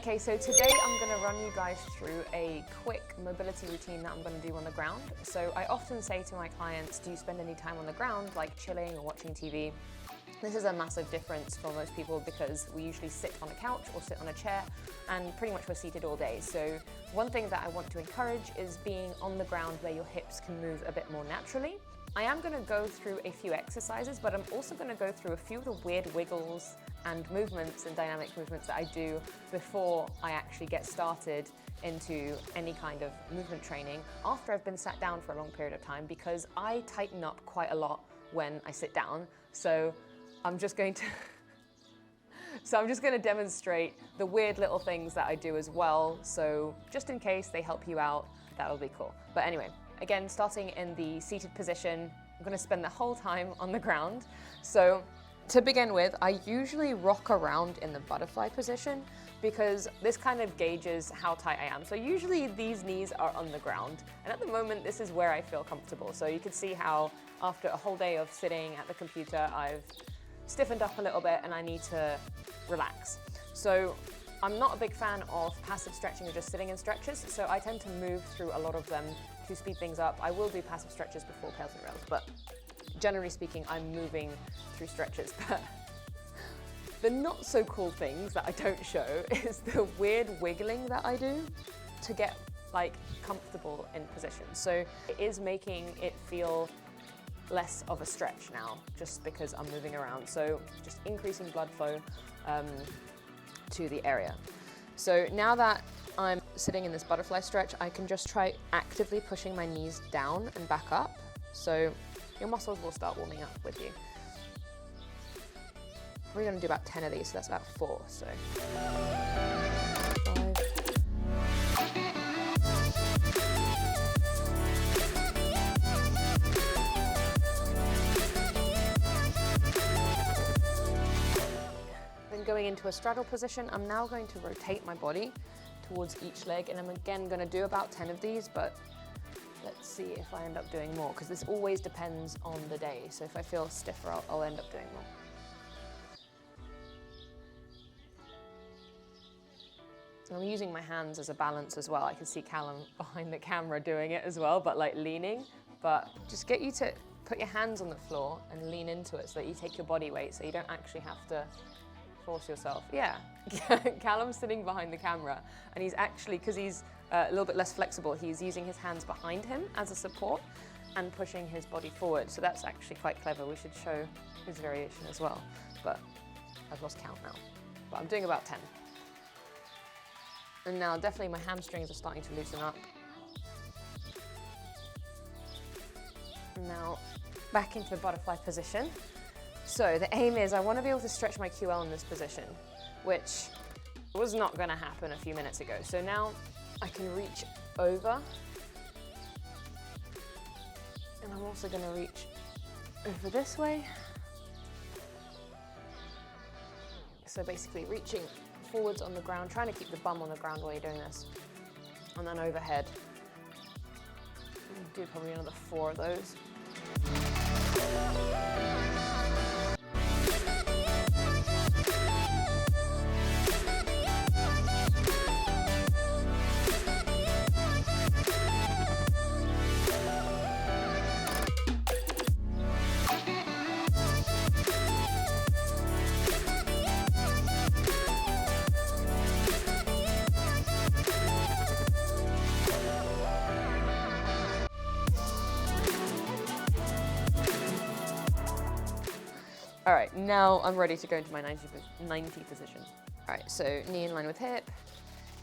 Okay, so today I'm going to run you guys through a quick mobility routine that I'm going to do on the ground. So I often say to my clients, do you spend any time on the ground, like chilling or watching TV? This is a massive difference for most people because we usually sit on a couch or sit on a chair and pretty much we're seated all day. So one thing that I want to encourage is being on the ground where your hips can move a bit more naturally. I am going to go through a few exercises, but I'm also going to go through a few of the weird wiggles and movements and dynamic movements that I do before I actually get started into any kind of movement training after I've been sat down for a long period of time, because I tighten up quite a lot when I sit down. So I'm just going to demonstrate the weird little things that I do as well. So just in case they help you out, that'll be cool. But anyway, again, starting in the seated position, I'm going to spend the whole time on the ground. So to begin with, I usually rock around in the butterfly position because this kind of gauges how tight I am. So usually these knees are on the ground, and at the moment this is where I feel comfortable. So you can see how after a whole day of sitting at the computer, I've stiffened up a little bit and I need to relax. So I'm not a big fan of passive stretching or just sitting in stretches, so I tend to move through a lot of them to speed things up. I will do passive stretches before Pails and Rails, but generally speaking, I'm moving through stretches. But the not so cool things that I don't show is the weird wiggling that I do to get like comfortable in position. So it is making it feel less of a stretch now, just because I'm moving around. So just increasing blood flow to the area. So now that I'm sitting in this butterfly stretch, I can just try actively pushing my knees down and back up. So your muscles will start warming up with you. We're going to do about 10 of these, so that's about 4. So 5. Then going into a straddle position, I'm now going to rotate my body towards each leg, and I'm again going to do about 10 of these, but let's see if I end up doing more, because this always depends on the day. So if I feel stiffer, I'll end up doing more. And I'm using my hands as a balance as well. I can see Callum behind the camera doing it as well, but like leaning. But just get you to put your hands on the floor and lean into it so that you take your body weight, so you don't actually have to force yourself. Yeah, Callum's sitting behind the camera and he's actually, because he's a little bit less flexible, he's using his hands behind him as a support and pushing his body forward. So that's actually quite clever. We should show his variation as well, but I've lost count now. But I'm doing about 10. And now definitely my hamstrings are starting to loosen up. And now back into the butterfly position. So the aim is I want to be able to stretch my QL in this position, which was not going to happen a few minutes ago. So now I can reach over, and I'm also going to reach over this way. So basically reaching forwards on the ground, trying to keep the bum on the ground while you're doing this, and then overhead. Do probably another 4 of those. All right, now I'm ready to go into my 90 position. All right, so knee in line with hip,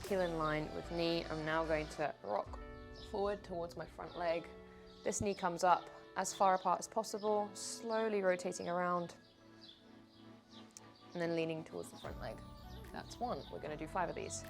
heel in line with knee. I'm now going to rock forward towards my front leg. This knee comes up as far apart as possible, slowly rotating around, and then leaning towards the front leg. That's 1. We're going to do 5 of these.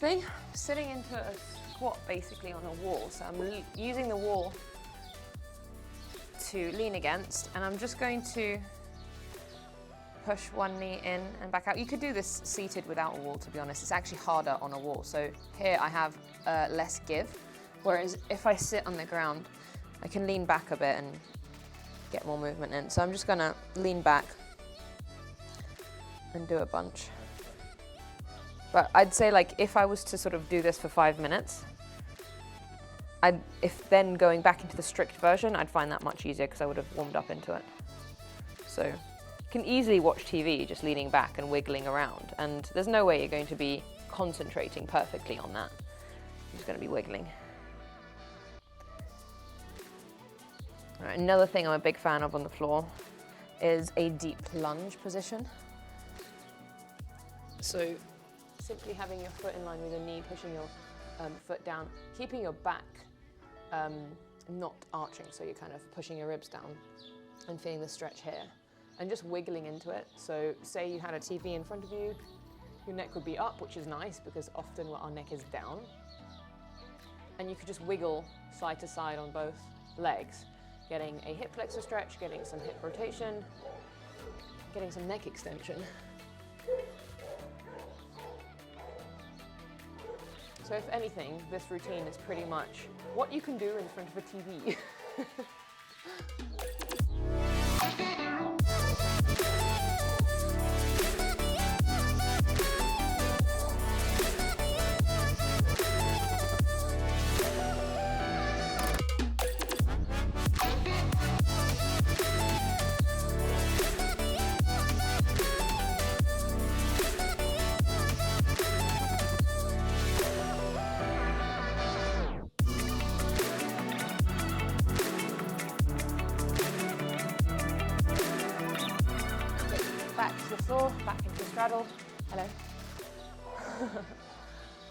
thing, sitting into a squat basically on a wall. So I'm using the wall to lean against, and I'm just going to push one knee in and back out. You could do this seated without a wall, to be honest. It's actually harder on a wall. So here I have less give, whereas if I sit on the ground, I can lean back a bit and get more movement in. So I'm just gonna lean back and do a bunch. But I'd say, like, if I was to sort of do this for 5 minutes, if then going back into the strict version, I'd find that much easier because I would have warmed up into it. So you can easily watch TV just leaning back and wiggling around, and there's no way you're going to be concentrating perfectly on that. You're just going to be wiggling. All right, another thing I'm a big fan of on the floor is a deep lunge position. So simply having your foot in line with your knee, pushing your foot down, keeping your back not arching, so you're kind of pushing your ribs down and feeling the stretch here, and just wiggling into it. So say you had a TV in front of you, your neck would be up, which is nice because often our neck is down, and you could just wiggle side to side on both legs, getting a hip flexor stretch, getting some hip rotation, getting some neck extension. So if anything, this routine is pretty much what you can do in front of a TV. Back to the floor, back into straddle. Hello.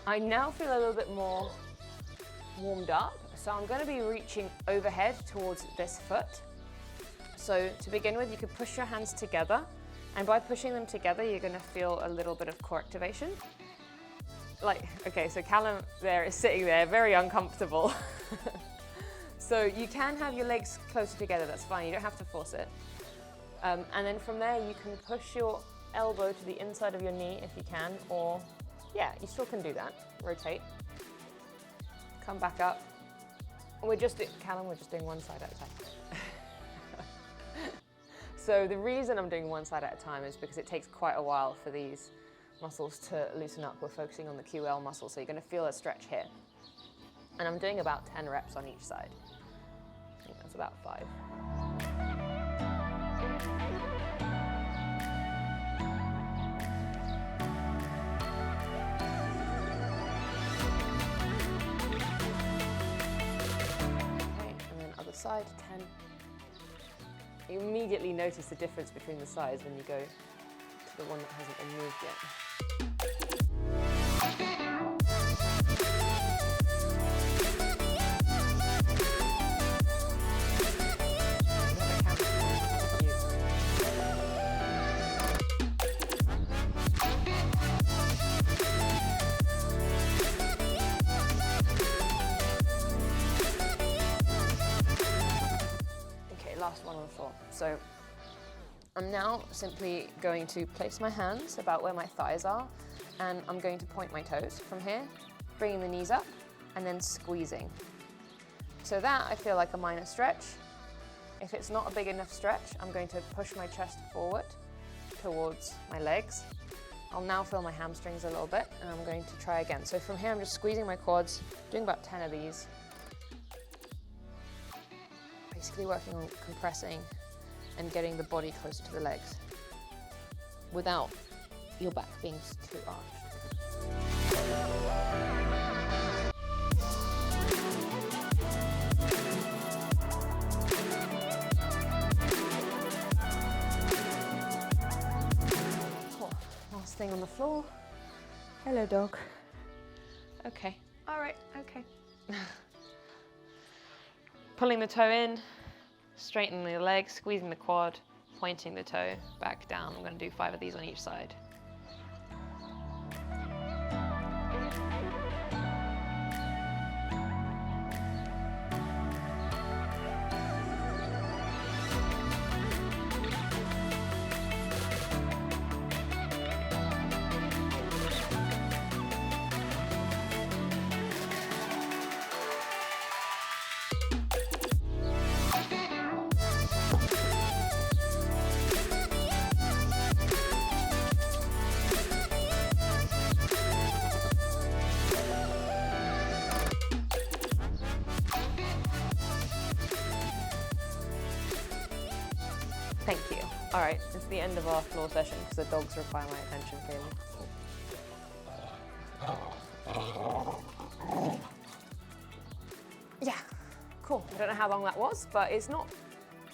I now feel a little bit more warmed up, so I'm going to be reaching overhead towards this foot. So to begin with, you could push your hands together, and by pushing them together, you're going to feel a little bit of core activation. Like, okay, so Callum there is sitting there, very uncomfortable. So you can have your legs closer together, that's fine, you don't have to force it. And then from there, you can push your elbow to the inside of your knee if you can, or yeah, you still can do that. Rotate. Come back up. Callum, we're just doing one side at a time. So the reason I'm doing one side at a time is because it takes quite a while for these muscles to loosen up. We're focusing on the QL muscle, so you're going to feel a stretch here. And I'm doing about 10 reps on each side. I think that's about 5. Side 10. You immediately notice the difference between the sides when you go to the one that hasn't been moved yet. Last one on the floor. So I'm now simply going to place my hands about where my thighs are, and I'm going to point my toes from here, bringing the knees up and then squeezing. So that I feel like a minor stretch. If it's not a big enough stretch, I'm going to push my chest forward towards my legs. I'll now feel my hamstrings a little bit, and I'm going to try again. So from here, I'm just squeezing my quads, doing about 10 of these. Basically working on compressing and getting the body closer to the legs without your back being too arched. Cool. Last thing on the floor. Hello, dog. Okay. All right. Okay. Pulling the toe in, straightening the leg, squeezing the quad, pointing the toe back down. I'm going to do 5 of these on each side. All right, it's the end of our floor session because the dogs require my attention, clearly. Yeah, cool. I don't know how long that was, but it's not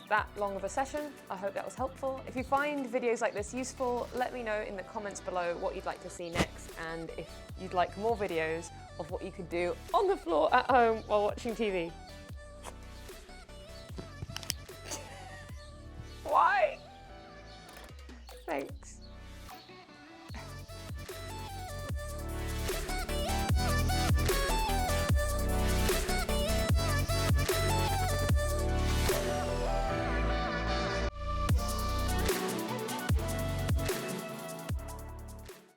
that long of a session. I hope that was helpful. If you find videos like this useful, let me know in the comments below what you'd like to see next, and if you'd like more videos of what you could do on the floor at home while watching TV. Why? Thanks.